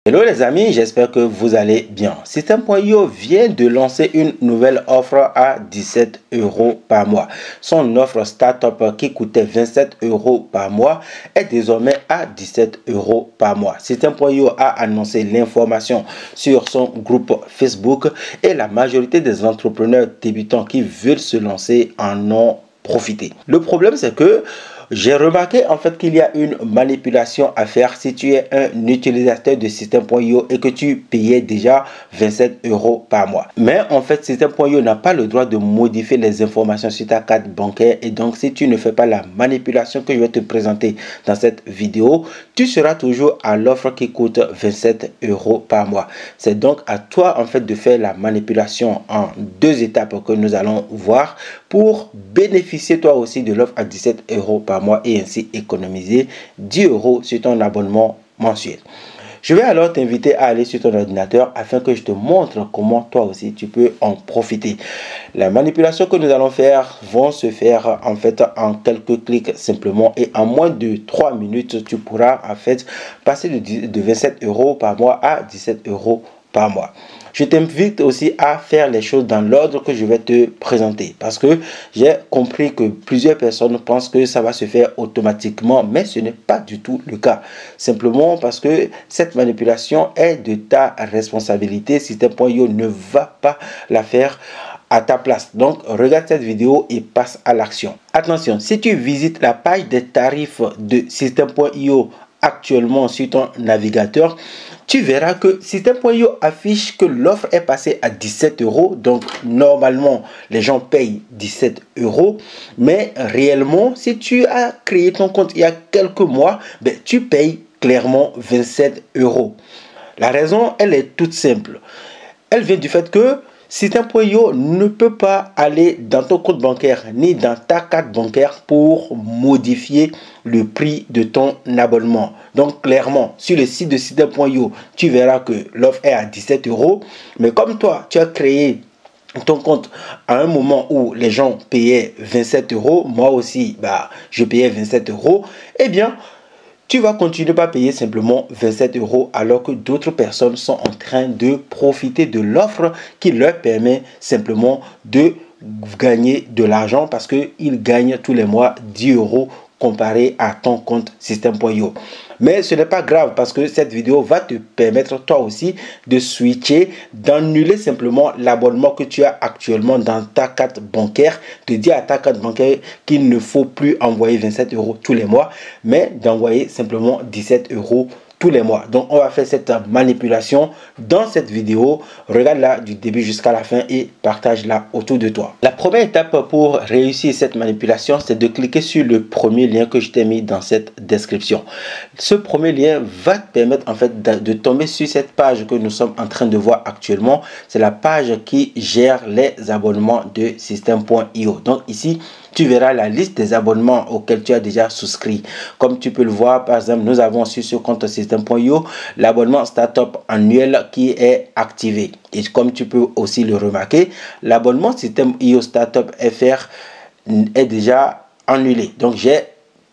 Hello les amis, j'espère que vous allez bien. System.io vient de lancer une nouvelle offre à 17 € par mois. Son offre startup qui coûtait 27 € par mois est désormais à 17 € par mois. System.io a annoncé l'information sur son groupe Facebook et la majorité des entrepreneurs débutants qui veulent se lancer en ont profité. Le problème c'est que j'ai remarqué en fait qu'il y a une manipulation à faire si tu es un utilisateur de System.io et que tu payais déjà 27 € par mois. Mais en fait, System.io n'a pas le droit de modifier les informations sur ta carte bancaire et donc si tu ne fais pas la manipulation que je vais te présenter dans cette vidéo, tu seras toujours à l'offre qui coûte 27 € par mois. C'est donc à toi en fait de faire la manipulation en deux étapes que nous allons voir pour bénéficier toi aussi de l'offre à 17 € par mois et ainsi économiser 10 € sur ton abonnement mensuel. Je vais alors t'inviter à aller sur ton ordinateur afin que je te montre comment toi aussi tu peux en profiter. La manipulation que nous allons faire vont se faire en fait en quelques clics simplement et en moins de 3 minutes tu pourras en fait passer de 27 € par mois à 17 € par mois. Je t'invite aussi à faire les choses dans l'ordre que je vais te présenter parce que j'ai compris que plusieurs personnes pensent que ça va se faire automatiquement, mais ce n'est pas du tout le cas. Simplement parce que cette manipulation est de ta responsabilité. System.io ne va pas la faire à ta place. Donc, regarde cette vidéo et passe à l'action. Attention, si tu visites la page des tarifs de System.io actuellement sur ton navigateur, tu verras que System.io affiche que l'offre est passée à 17 €. Donc, normalement, les gens payent 17 €. Mais réellement, si tu as créé ton compte il y a quelques mois, tu payes clairement 27 €. La raison, elle est toute simple. Elle vient du fait que System.io ne peut pas aller dans ton compte bancaire ni dans ta carte bancaire pour modifier le prix de ton abonnement. Donc clairement, sur le site de System.io, tu verras que l'offre est à 17 €. Mais comme toi, tu as créé ton compte à un moment où les gens payaient 27 €, moi aussi, je payais 27 €, eh bien, tu vas continuer par payer simplement 27 € alors que d'autres personnes sont en train de profiter de l'offre qui leur permet simplement de gagner de l'argent parce qu'ils gagnent tous les mois 10 € comparé à ton compte System.io. Mais ce n'est pas grave parce que cette vidéo va te permettre toi aussi de switcher, d'annuler simplement l'abonnement que tu as actuellement dans ta carte bancaire, de dire à ta carte bancaire qu'il ne faut plus envoyer 27 € tous les mois, mais d'envoyer simplement 17 € tous les mois. Donc on va faire cette manipulation dans cette vidéo. Regarde-la du début jusqu'à la fin et partage-la autour de toi. La première étape pour réussir cette manipulation, c'est de cliquer sur le premier lien que je t'ai mis dans cette description. Ce premier lien va te permettre en fait de tomber sur cette page que nous sommes en train de voir actuellement. C'est la page qui gère les abonnements de System.io. Donc ici, tu verras la liste des abonnements auxquels tu as déjà souscrit. Comme tu peux le voir, par exemple, nous avons sur ce compte System.io l'abonnement Startup annuel qui est activé. Et comme tu peux aussi le remarquer, l'abonnement System.io Startup FR est déjà annulé. Donc, j'ai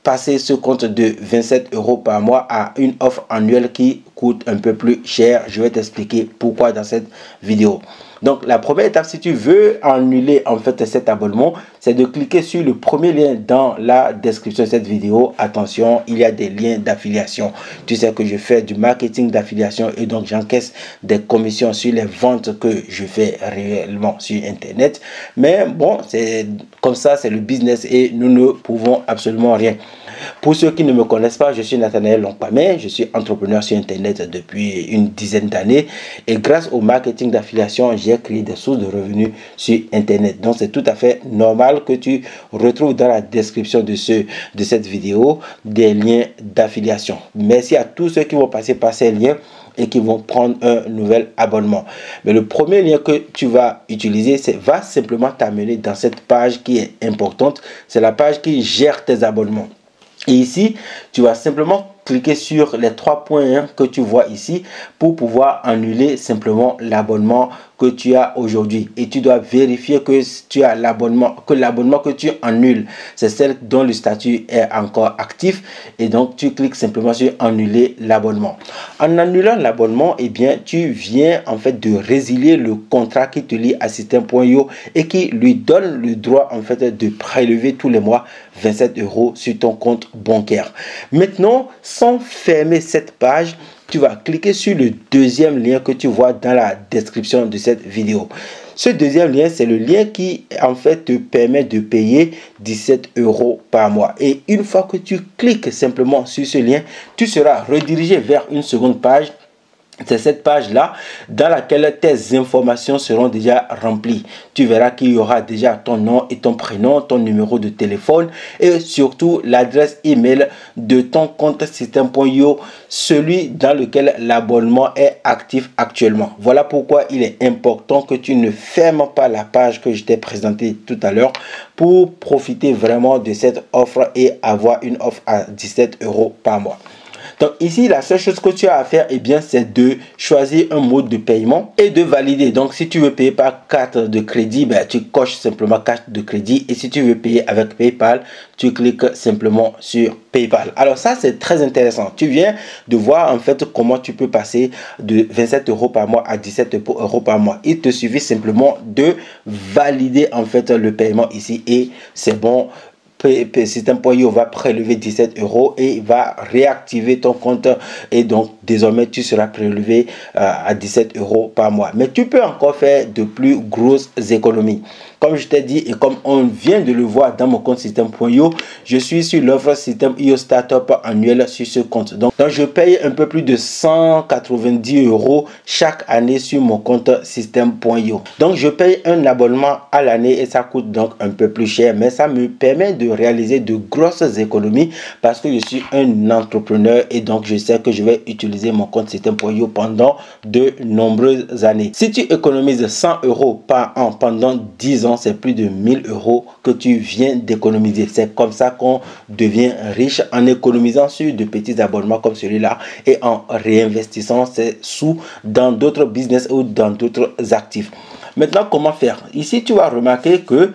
passé ce compte de 27 € par mois à une offre annuelle qui coûte un peu plus cher. Je vais t'expliquer pourquoi dans cette vidéo. Donc la première étape, si tu veux annuler en fait cet abonnement, c'est de cliquer sur le premier lien dans la description de cette vidéo. Attention, il y a des liens d'affiliation. Tu sais que je fais du marketing d'affiliation et donc j'encaisse des commissions sur les ventes que je fais réellement sur internet. Mais bon, c'est comme ça, c'est le business et nous ne pouvons absolument rien. Pour ceux qui ne me connaissent pas, je suis Nathanaël Longpamé, je suis entrepreneur sur internet depuis une dizaine d'années et grâce au marketing d'affiliation, j'ai créé des sources de revenus sur internet. Donc c'est tout à fait normal que tu retrouves dans la description de cette vidéo des liens d'affiliation. Merci à tous ceux qui vont passer par ces liens et qui vont prendre un nouvel abonnement. Mais le premier lien que tu vas utiliser, va simplement t'amener dans cette page qui est importante. C'est la page qui gère tes abonnements. Et ici, tu vas simplement cliquer sur les 3 points que tu vois ici pour pouvoir annuler simplement l'abonnement que tu as aujourd'hui. Et tu dois vérifier que tu as l'abonnement, que l'abonnement que tu annules, c'est celle dont le statut est encore actif. Et donc, tu cliques simplement sur annuler l'abonnement. En annulant l'abonnement, eh bien, tu viens en fait de résilier le contrat qui te lie à Système.io et qui lui donne le droit en fait de prélever tous les mois 27 € sur ton compte bancaire. Maintenant, sans fermer cette page, tu vas cliquer sur le deuxième lien que tu vois dans la description de cette vidéo. Ce deuxième lien, c'est le lien qui en fait te permet de payer 17 € par mois. Et une fois que tu cliques simplement sur ce lien, tu seras redirigé vers une seconde page. C'est cette page-là dans laquelle tes informations seront déjà remplies. Tu verras qu'il y aura déjà ton nom et ton prénom, ton numéro de téléphone et surtout l'adresse email de ton compte Système.io, celui dans lequel l'abonnement est actif actuellement. Voilà pourquoi il est important que tu ne fermes pas la page que je t'ai présentée tout à l'heure pour profiter vraiment de cette offre et avoir une offre à 17 € par mois. Donc ici, la seule chose que tu as à faire, eh bien, c'est de choisir un mode de paiement et de valider. Donc si tu veux payer par carte de crédit, ben, tu coches simplement carte de crédit. Et si tu veux payer avec PayPal, tu cliques simplement sur PayPal. Alors ça, c'est très intéressant. Tu viens de voir en fait comment tu peux passer de 27 € par mois à 17 € par mois. Il te suffit simplement de valider en fait le paiement ici et c'est bon. Système.io va prélever 17 € et va réactiver ton compte et donc désormais tu seras prélevé à 17 € par mois. Mais tu peux encore faire de plus grosses économies. Comme je t'ai dit et comme on vient de le voir dans mon compte Système.io, je suis sur l'offre Système.io Startup annuel sur ce compte. Donc je paye un peu plus de 190 € chaque année sur mon compte Système.io. Donc je paye un abonnement à l'année et ça coûte donc un peu plus cher, mais ça me permet de réaliser de grosses économies parce que je suis un entrepreneur et donc je sais que je vais utiliser mon compte Système.io pendant de nombreuses années. Si tu économises 100 € par an pendant 10 ans, c'est plus de 1000 € que tu viens d'économiser. C'est comme ça qu'on devient riche, en économisant sur de petits abonnements comme celui-là et en réinvestissant ces sous dans d'autres business ou dans d'autres actifs. Maintenant, comment faire? Ici, tu vas remarquer que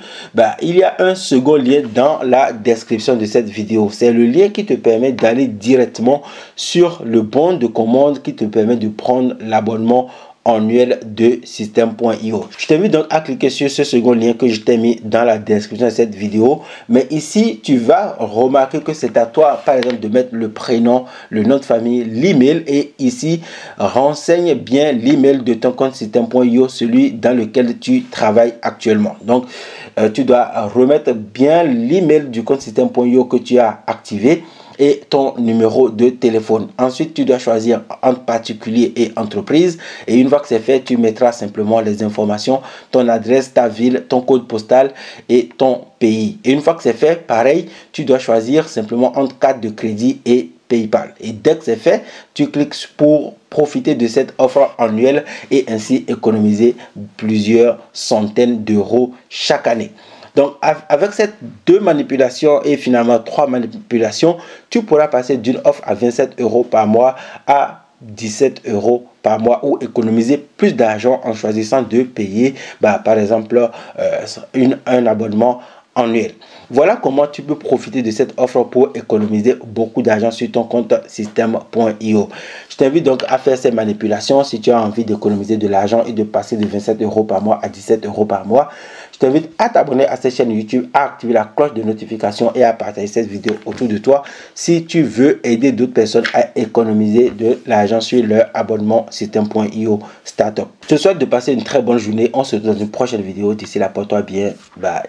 il y a un second lien dans la description de cette vidéo. C'est le lien qui te permet d'aller directement sur le bon de commande qui te permet de prendre l'abonnement annuel de Système.io. Je t'invite donc à cliquer sur ce second lien que je t'ai mis dans la description de cette vidéo. Mais ici, tu vas remarquer que c'est à toi, par exemple, de mettre le prénom, le nom de famille, l'email. Et ici, renseigne bien l'email de ton compte Système.io, celui dans lequel tu travailles actuellement. Donc, tu dois remettre bien l'email du compte Système.io que tu as activé et ton numéro de téléphone. Ensuite, tu dois choisir entre particulier et entreprise. Et une fois que c'est fait, tu mettras simplement les informations, ton adresse, ta ville, ton code postal et ton pays. Et une fois que c'est fait, pareil, tu dois choisir simplement entre carte de crédit et PayPal. Et dès que c'est fait, tu cliques pour profiter de cette offre annuelle et ainsi économiser plusieurs centaines d'euros chaque année. Donc, avec ces deux manipulations et finalement 3 manipulations, tu pourras passer d'une offre à 27 € par mois à 17 € par mois ou économiser plus d'argent en choisissant de payer, par exemple, un abonnement annuel. Voilà comment tu peux profiter de cette offre pour économiser beaucoup d'argent sur ton compte Système.io. Je t'invite donc à faire ces manipulations si tu as envie d'économiser de l'argent et de passer de 27 € par mois à 17 € par mois. Je t'invite à t'abonner à cette chaîne YouTube, à activer la cloche de notification et à partager cette vidéo autour de toi si tu veux aider d'autres personnes à économiser de l'argent sur leur abonnement Système.io Startup. Je te souhaite de passer une très bonne journée. On se retrouve dans une prochaine vidéo. D'ici là, porte-toi bien. Bye.